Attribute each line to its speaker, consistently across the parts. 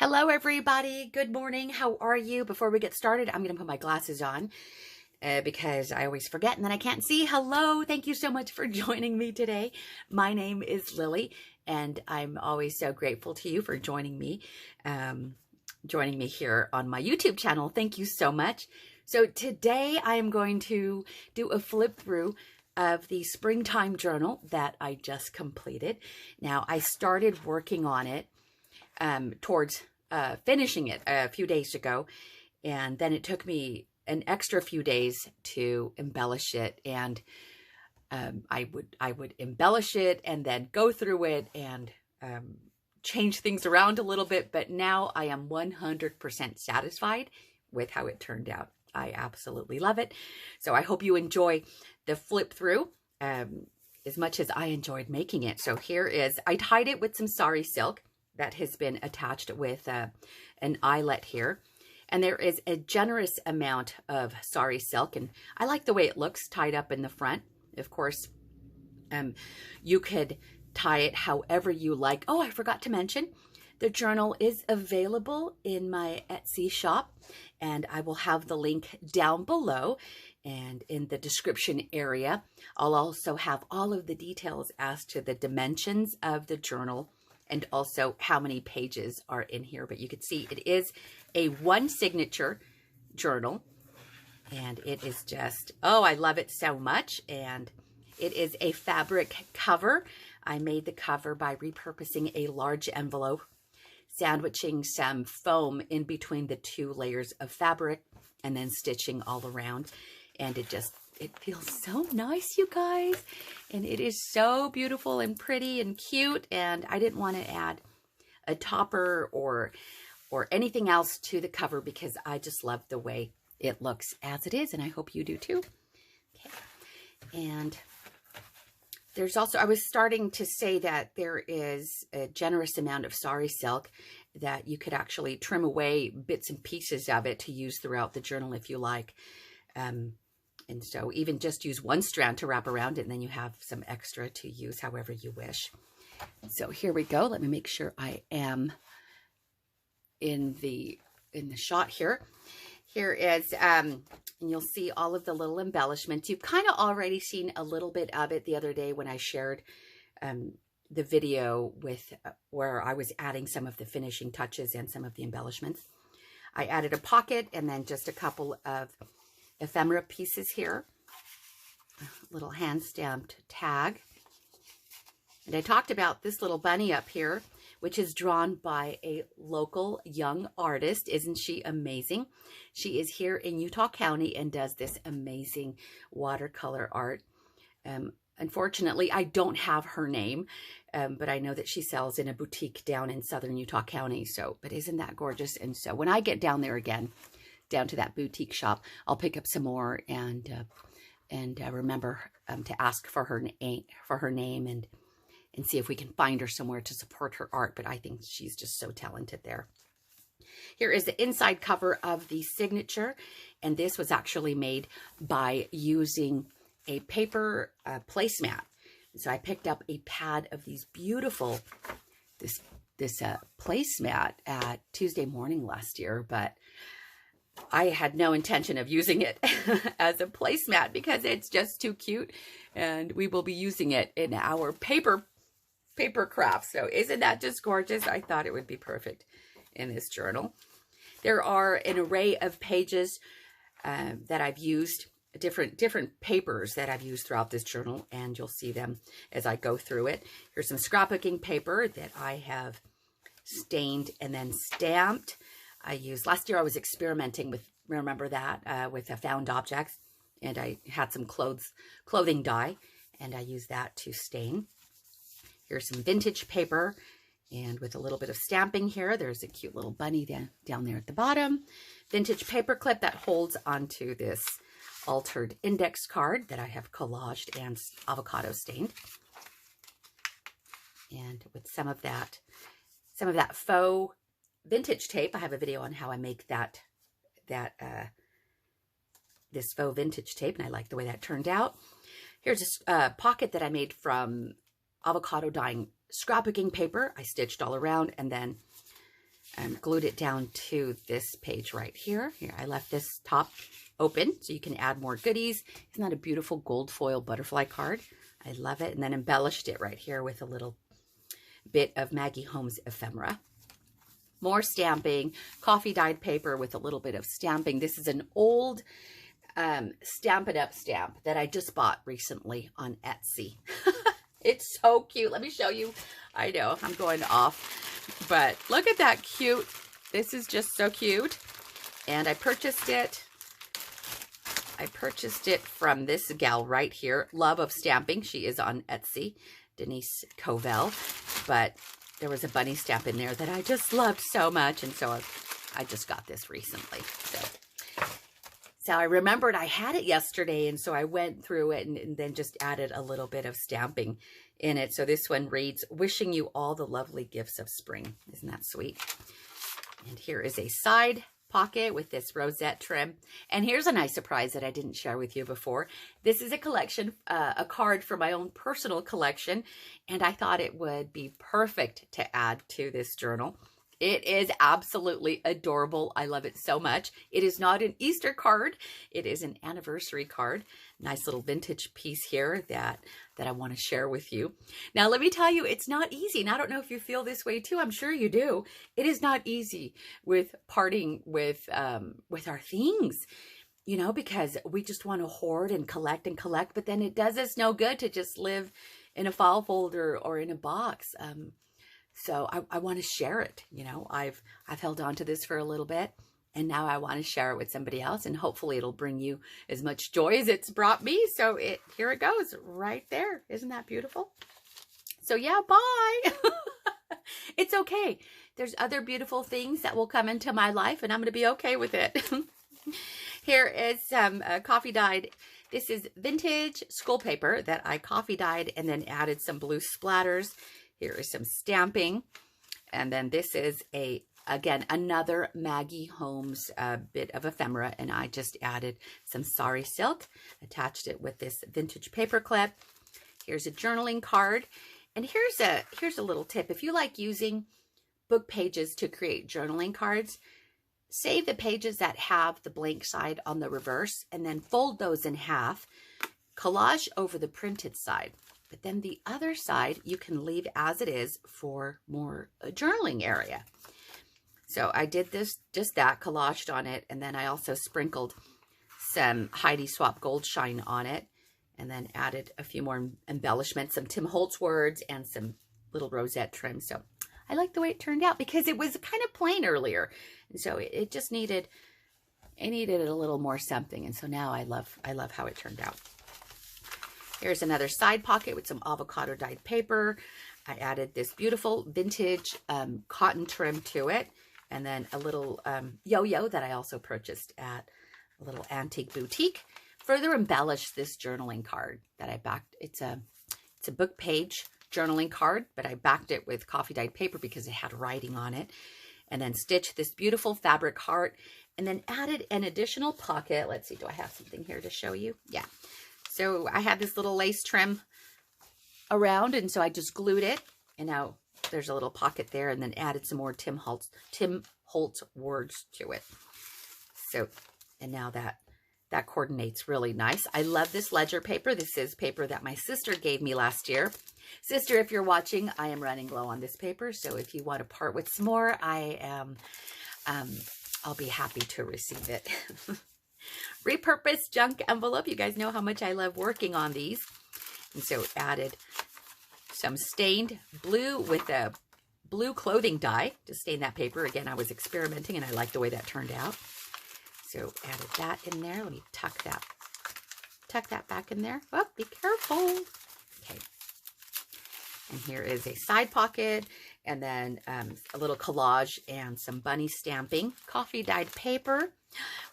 Speaker 1: Hello, everybody. Good morning. How are you? Before we get started, I'm going to put my glasses on because I always forget and then I can't see. Hello. Thank you so much for joining me today. My name is Lily, and I'm always so grateful to you for joining me here on my YouTube channel. Thank you so much. So today I am going to do a flip through of the springtime journal that I just completed. Now, I started working on it towards finishing it a few days ago, and then it took me an extra few days to embellish it. And I would embellish it and then go through it and change things around a little bit. But now I am 100% satisfied with how it turned out. I absolutely love it. So I hope you enjoy the flip through as much as I enjoyed making it. So here is, I tied it with some sari silk that has been attached with an eyelet here. And there is a generous amount of sari silk, and I like the way it looks tied up in the front. Of course, you could tie it however you like. Oh, I forgot to mention, the journal is available in my Etsy shop, and I will have the link down below and in the description area. I'll also have all of the details as to the dimensions of the journal and also how many pages are in here. But you can see it is a one signature journal, and it is just, oh, I love it so much. And it is a fabric cover. I made the cover by repurposing a large envelope, sandwiching some foam in between the two layers of fabric, and then stitching all around. And it feels so nice, you guys. And it is so beautiful and pretty and cute. And I didn't want to add a topper or anything else to the cover because I just love the way it looks as it is. And I hope you do too. Okay. And there's also, I was starting to say that there is a generous amount of sari silk that you could actually trim away bits and pieces of it to use throughout the journal if you like. And so even just use one strand to wrap around it, and then you have some extra to use however you wish. So here we go. Let me make sure I am in the shot here. Here is, and you'll see all of the little embellishments. You've kind of already seen a little bit of it the other day when I shared the video with where I was adding some of the finishing touches and some of the embellishments. I added a pocket and then just a couple of ephemera pieces here, a little hand stamped tag. And I talked about this little bunny up here, which is drawn by a local young artist. Isn't she amazing? She is here in Utah County and does this amazing watercolor art. Unfortunately, I don't have her name, but I know that she sells in a boutique down in southern Utah County. So, but isn't that gorgeous? And so when I get down there again, down to that boutique shop, I'll pick up some more and remember to ask for her name and see if we can find her somewhere to support her art. But I think she's just so talented there. Here is the inside cover of the signature, and this was actually made by using a paper placemat. So I picked up a pad of these beautiful this placemat at Tuesday morning last year, but I had no intention of using it as a placemat because it's just too cute, and we will be using it in our paper craft. So isn't that just gorgeous? I thought it would be perfect in this journal. There are an array of pages that I've used, different papers that I've used throughout this journal, and you'll see them as I go through it. Here's some scrapbooking paper that I have stained and then stamped. Last year I was experimenting with, remember that, with found objects, and I had some clothing dye, and I used that to stain. Here's some vintage paper, and with a little bit of stamping here, there's a cute little bunny down there at the bottom. Vintage paper clip that holds onto this altered index card that I have collaged and avocado stained. And with some of that faux vintage tape, I have a video on how I make this faux vintage tape, and I like the way that turned out. Here's a pocket that I made from avocado dyeing scrapbooking paper. I stitched all around and then glued it down to this page right here. Here, I left this top open so you can add more goodies. Isn't that a beautiful gold foil butterfly card? I love it. And then embellished it right here with a little bit of Maggie Holmes ephemera. More stamping, coffee dyed paper with a little bit of stamping. This is an old Stampin' Up! Stamp that I just bought recently on Etsy. It's so cute. Let me show you. I know I'm going off, but look at that cute. This is just so cute. And I purchased it. I purchased it from this gal right here, Love of Stamping. She is on Etsy, Denise Covell. But there was a bunny stamp in there that I just loved so much. And so I just got this recently. So I remembered I had it yesterday. And so I went through it and then just added a little bit of stamping in it. So this one reads, wishing you all the lovely gifts of spring. Isn't that sweet? And here is a side pocket with this rosette trim. And here's a nice surprise that I didn't share with you before. This is a collection, a card for my own personal collection. And I thought it would be perfect to add to this journal. It is absolutely adorable. I love it so much. It is not an Easter card. It is an anniversary card. Nice little vintage piece here that I want to share with you. Now, let me tell you, it's not easy. And I don't know if you feel this way too. I'm sure you do. It is not easy with parting with our things, you know, because we just want to hoard and collect, but then it does us no good to just live in a file folder or in a box. So I want to share it. You know, I've held on to this for a little bit, and now I want to share it with somebody else, and hopefully it'll bring you as much joy as it's brought me. So here it goes right there. Isn't that beautiful? So yeah, bye. It's okay. There's other beautiful things that will come into my life, and I'm going to be okay with it. Here is some coffee dyed. This is vintage school paper that I coffee dyed and then added some blue splatters. Here is some stamping. And then this is again, another Maggie Holmes bit of ephemera. And I just added some sari silk, attached it with this vintage paper clip. Here's a journaling card. And here's a little tip. If you like using book pages to create journaling cards, save the pages that have the blank side on the reverse and then fold those in half, collage over the printed side. But then the other side you can leave as it is for more journaling area. So I did just that, collaged on it, and then I also sprinkled some Heidi Swapp Gold Shine on it, and then added a few more embellishments, some Tim Holtz words, and some little rosette trim. So I like the way it turned out because it was kind of plain earlier, and so it just needed a little more something. And so now I love how it turned out. Here's another side pocket with some avocado dyed paper. I added this beautiful vintage cotton trim to it. And then a little yo-yo that I also purchased at a little antique boutique. Further embellished this journaling card that I backed. It's a book page journaling card, but I backed it with coffee dyed paper because it had writing on it. And then stitched this beautiful fabric heart. And then added an additional pocket. Let's see, do I have something here to show you? Yeah. So I had this little lace trim around, and so I just glued it, and now there's a little pocket there, and then added some more Tim Holtz words to it. So, and now that coordinates really nice. I love this ledger paper. This is paper that my sister gave me last year. Sister, if you're watching, I am running low on this paper, so if you want to part with some more, I'll be happy to receive it. Repurposed junk envelope. You guys know how much I love working on these. And so added some stained blue with a blue clothing dye to stain that paper. Again, I was experimenting and I like the way that turned out. So added that in there. Let me tuck that back in there. Oh, be careful. Okay. And here is a side pocket, and then a little collage and some bunny stamping, coffee dyed paper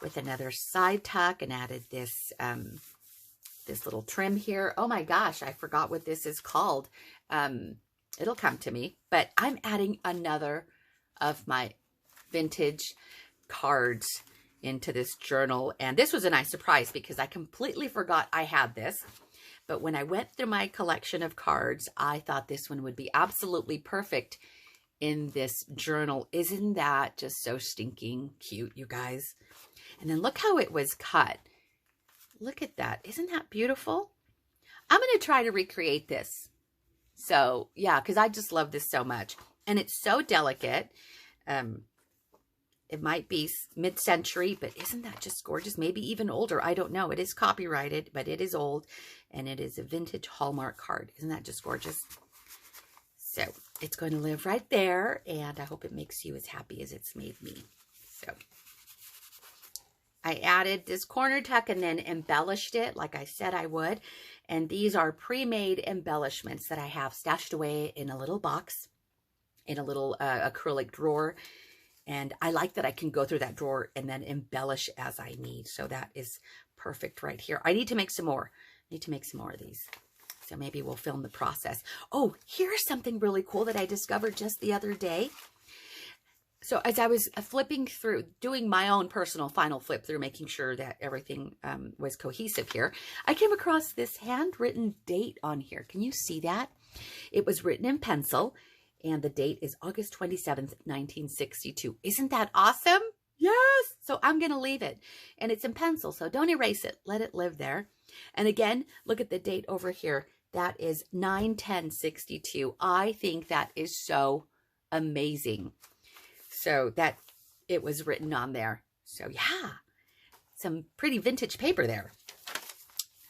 Speaker 1: with another side tuck, and added this this little trim here. Oh my gosh, I forgot what this is called. It'll come to me, but I'm adding another of my vintage cards into this journal. And this was a nice surprise because I completely forgot I had this. But when I went through my collection of cards, I thought this one would be absolutely perfect in this journal. Isn't that just so stinking cute, you guys? And then look how it was cut. Look at that. Isn't that beautiful? I'm going to try to recreate this. So yeah, because I just love this so much. And it's so delicate. It might be mid-century, but isn't that just gorgeous? Maybe even older. I don't know. It is copyrighted, but it is old. And it is a vintage Hallmark card. Isn't that just gorgeous? So it's going to live right there. And I hope it makes you as happy as it's made me. So I added this corner tuck and then embellished it like I said I would. And these are pre-made embellishments that I have stashed away in a little box, in a little acrylic drawer. And I like that I can go through that drawer and then embellish as I need. So that is perfect right here. I need to make some more. I need to make some more of these. So maybe we'll film the process. Oh, here's something really cool that I discovered just the other day. So as I was flipping through, doing my own personal final flip through, making sure that everything was cohesive here, I came across this handwritten date on here. Can you see that? It was written in pencil, and the date is August 27th, 1962. Isn't that awesome? Yes! So I'm going to leave it. And it's in pencil, so don't erase it. Let it live there. And again, look at the date over here. That is 9/10/62. I think that is so amazing. So that it was written on there. So yeah, some pretty vintage paper there.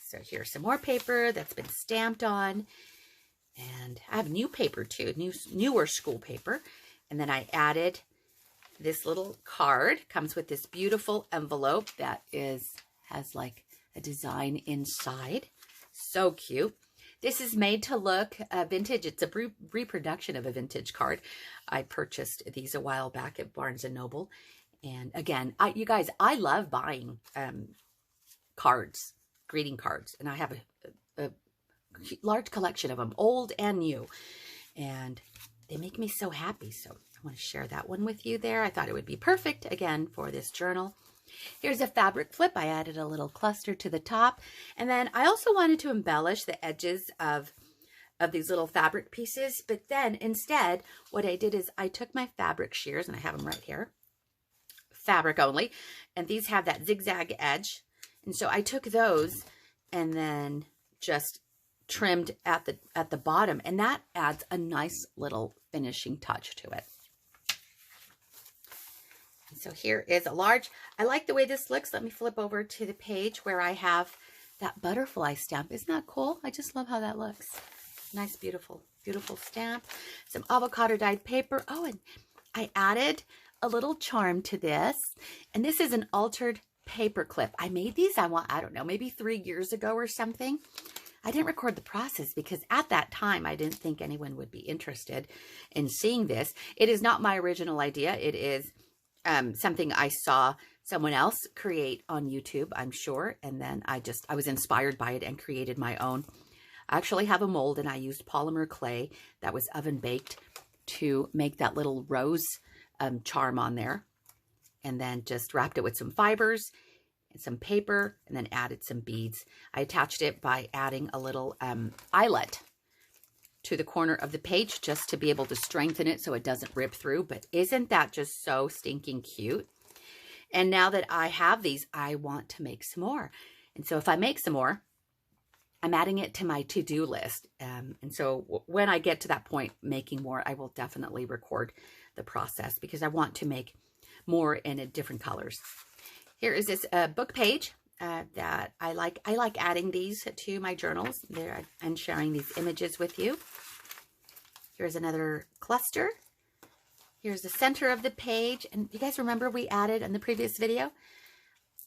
Speaker 1: So here's some more paper that's been stamped on. And I have new paper too, newer school paper. And then I added this little card. Comes with this beautiful envelope that has like a design inside. So cute. This is made to look vintage. It's a reproduction of a vintage card. I purchased these a while back at Barnes & Noble. And again, you guys, I love buying cards, greeting cards. And I have a large collection of them, old and new. And they make me so happy. So I want to share that one with you there. I thought it would be perfect, again, for this journal. Here's a fabric flip. I added a little cluster to the top. And then I also wanted to embellish the edges of these little fabric pieces. But then instead, what I did is I took my fabric shears, and I have them right here, fabric only. And these have that zigzag edge. And so I took those and then just trimmed at the bottom. And that adds a nice little finishing touch to it. So here is a large. I like the way this looks. Let me flip over to the page where I have that butterfly stamp. Isn't that cool? I just love how that looks. Nice, beautiful, beautiful stamp. Some avocado dyed paper. Oh, and I added a little charm to this. And this is an altered paper clip. I made these, I don't know, maybe 3 years ago or something. I didn't record the process because at that time, I didn't think anyone would be interested in seeing this. It is not my original idea. It is something I saw someone else create on YouTube, I'm sure. And then I was inspired by it and created my own. I actually have a mold, and I used polymer clay that was oven baked to make that little rose charm on there. And then just wrapped it with some fibers and some paper, and then added some beads. I attached it by adding a little eyelet to the corner of the page just to be able to strengthen it so it doesn't rip through. But isn't that just so stinking cute? And now that I have these, I want to make some more. And so if I make some more, I'm adding it to my to-do list. And so when I get to that point, making more, I will definitely record the process because I want to make more in different colors. Here is this book page that I like. I like adding these to my journals there and sharing these images with you. Here's another cluster. Here's the center of the page. And you guys remember we added in the previous video,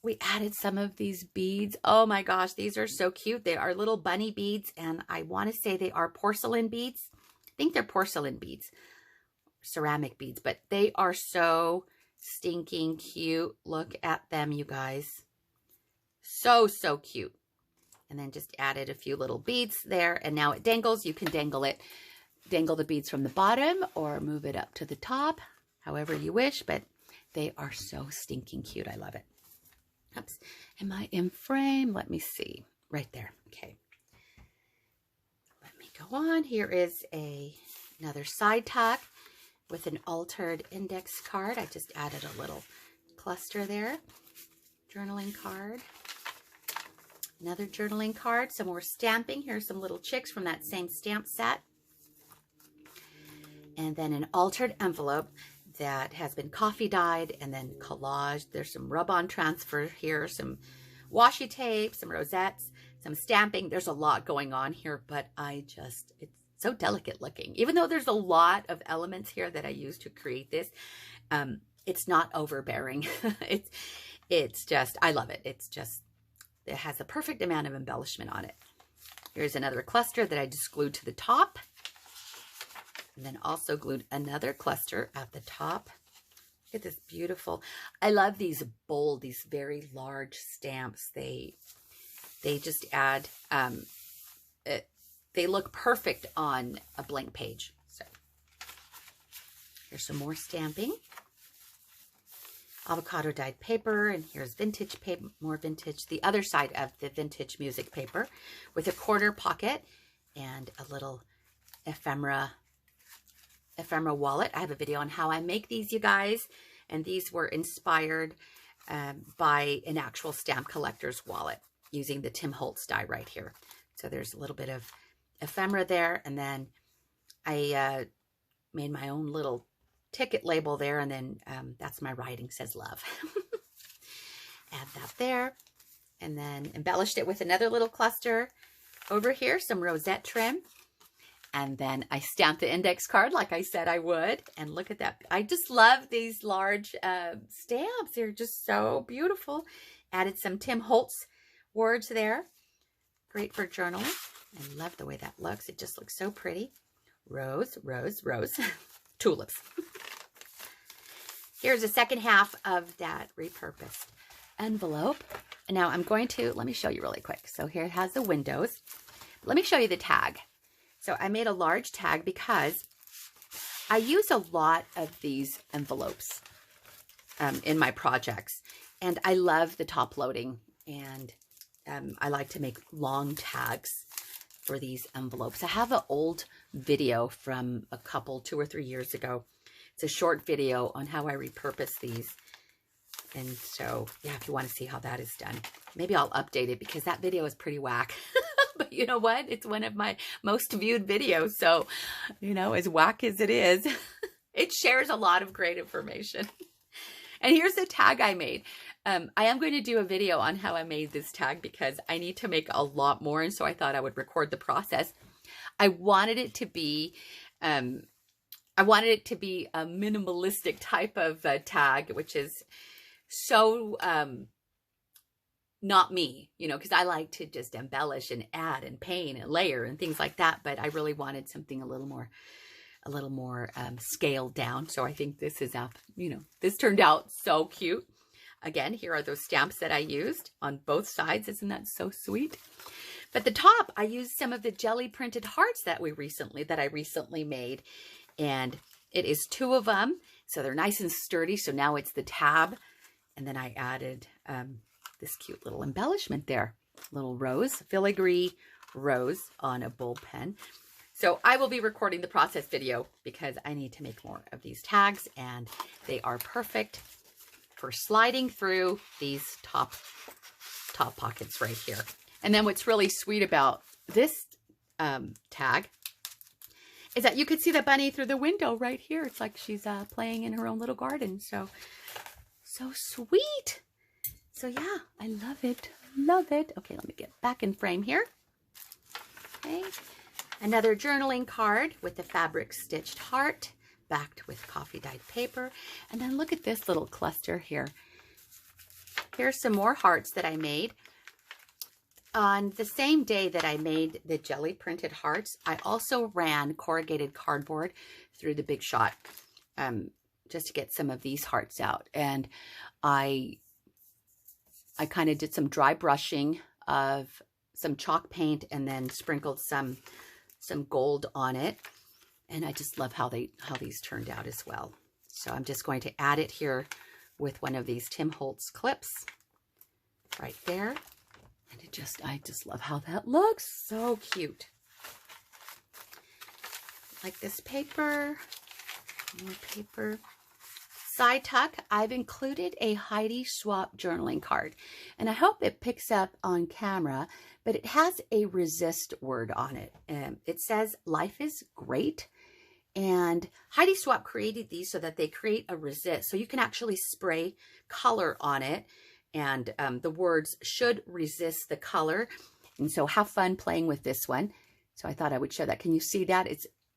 Speaker 1: we added some of these beads. Oh my gosh, these are so cute. They are little bunny beads, and I want to say they are porcelain beads. I think they're porcelain beads, ceramic beads, but they are so stinking cute. Look at them, you guys. So, so cute. And then just added a few little beads there, and now it dangles. You can dangle the beads from the bottom or move it up to the top, however you wish, but they are so stinking cute. I love it. Oops. Am I in frame? Let me see. Right there. Okay. Let me go on. Here is another side tuck. with an altered index card. I just added a little cluster there. Journaling card. Another journaling card. Some more stamping. Here's some little chicks from that same stamp set. And then an altered envelope that has been coffee dyed and then collaged. There's some rub-on transfer here, some washi tape, some rosettes, some stamping. There's a lot going on here, but it's so delicate looking. Even though there's a lot of elements here that I use to create this, it's not overbearing. It's just, I love it. It has a perfect amount of embellishment on it. Here's another cluster that I just glued to the top. And then also glued another cluster at the top. Look at this beautiful. I love these bold, these very large stamps. They just add, they look perfect on a blank page. So here's some more stamping. Avocado dyed paper, and here's vintage paper, more vintage, the other side of the vintage music paper with a corner pocket and a little ephemera wallet. I have a video on how I make these, you guys, and these were inspired by an actual stamp collector's wallet using the Tim Holtz die right here. So there's a little bit of ephemera there, and then I made my own little ticket label there, and then that's my writing, says love. Add that there, and then embellished it with another little cluster over here, some rosette trim, and then I stamped the index card like I said I would. And look at that. I just love these large stamps. They're just so beautiful. Added some Tim Holtz words there. Great for journaling. I love the way that looks. It just looks so pretty. Rose, rose, rose. Tulips. Here's the second half of that repurposed envelope. And now I'm going to, let me show you really quick. So here it has the windows. Let me show you the tag. So I made a large tag because I use a lot of these envelopes in my projects. And I love the top loading. And I like to make long tags for these envelopes. I have an old video from a couple, 2 or 3 years ago. It's a short video on how I repurpose these. And so, yeah, if you want to see how that is done, maybe I'll update it because that video is pretty whack. But you know what? It's one of my most viewed videos. So, you know, as whack as it is, it shares a lot of great information. And here's the tag I made. I am going to do a video on how I made this tag because I need to make a lot more. And so I thought I would record the process. I wanted it to be a minimalistic type of tag, which is so not me, you know, because I like to just embellish and add and paint and layer and things like that. But I really wanted something a little more scaled down. So I think this is you know, this turned out so cute. Again, here are those stamps that I used on both sides. Isn't that so sweet? But the top, I used some of the jelly printed hearts that I recently made. And it is 2 of them. So they're nice and sturdy. So now it's the tab. And then I added this cute little embellishment there. Little rose, filigree rose on a bold pen. So I will be recording the process video because I need to make more of these tags. And they are perfect for sliding through these top pockets right here. And then what's really sweet about this tag is that you could see the bunny through the window right here. It's like she's playing in her own little garden. So sweet. So yeah, I love it. Love it. Okay, let me get back in frame here. Okay. Another journaling card with the fabric stitched heart, backed with coffee dyed paper. And then look at this little cluster here. Here's some more hearts that I made. On the same day that I made the jelly printed hearts, I also ran corrugated cardboard through the Big Shot just to get some of these hearts out. And I kind of did some dry brushing of some chalk paint and then sprinkled some gold on it. And I just love how these turned out as well. So I'm just going to add it here with one of these Tim Holtz clips right there. And I just love how that looks. So cute. Like this paper. More paper. Side tuck, I've included a Heidi Swap journaling card, and I hope it picks up on camera, but it has a resist word on it. It says, life is great. And Heidi Swap created these so that they create a resist. So you can actually spray color on it, and the words should resist the color. And so have fun playing with this one. So I thought I would show that. Can you see that?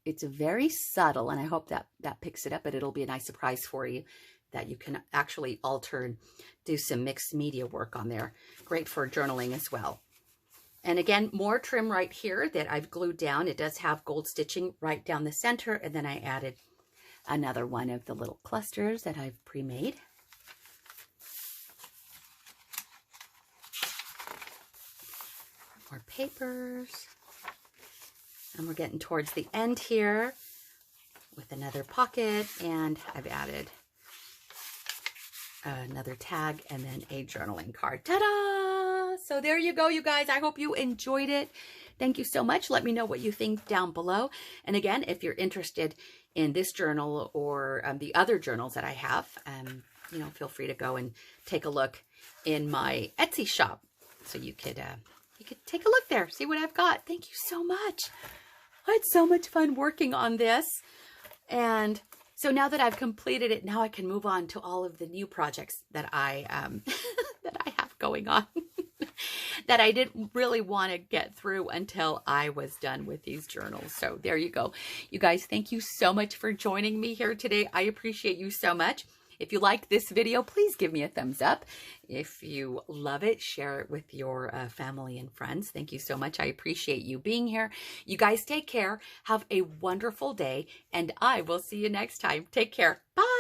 Speaker 1: It's very subtle, and I hope that picks it up, but it'll be a nice surprise for you that you can actually alter and do some mixed media work on there. Great for journaling as well. And again, more trim right here that I've glued down. It does have gold stitching right down the center, and then I added another one of the little clusters that I've pre-made. More papers. And we're getting towards the end here with another pocket, and I've added another tag and then a journaling card. Ta-da! So there you go, you guys. I hope you enjoyed it. Thank you so much. Let me know what you think down below. And again, if you're interested in this journal or the other journals that I have, you know, feel free to go and take a look in my Etsy shop. So you could take a look there, see what I've got. Thank you so much. I had so much fun working on this. And so now that I've completed it, now I can move on to all of the new projects that I that I have going on that I didn't really want to get through until I was done with these journals. So there you go. You guys, thank you so much for joining me here today. I appreciate you so much. If you liked this video, please give me a thumbs up. If you love it, share it with your family and friends. Thank you so much. I appreciate you being here. You guys take care. Have a wonderful day, and I will see you next time. Take care. Bye.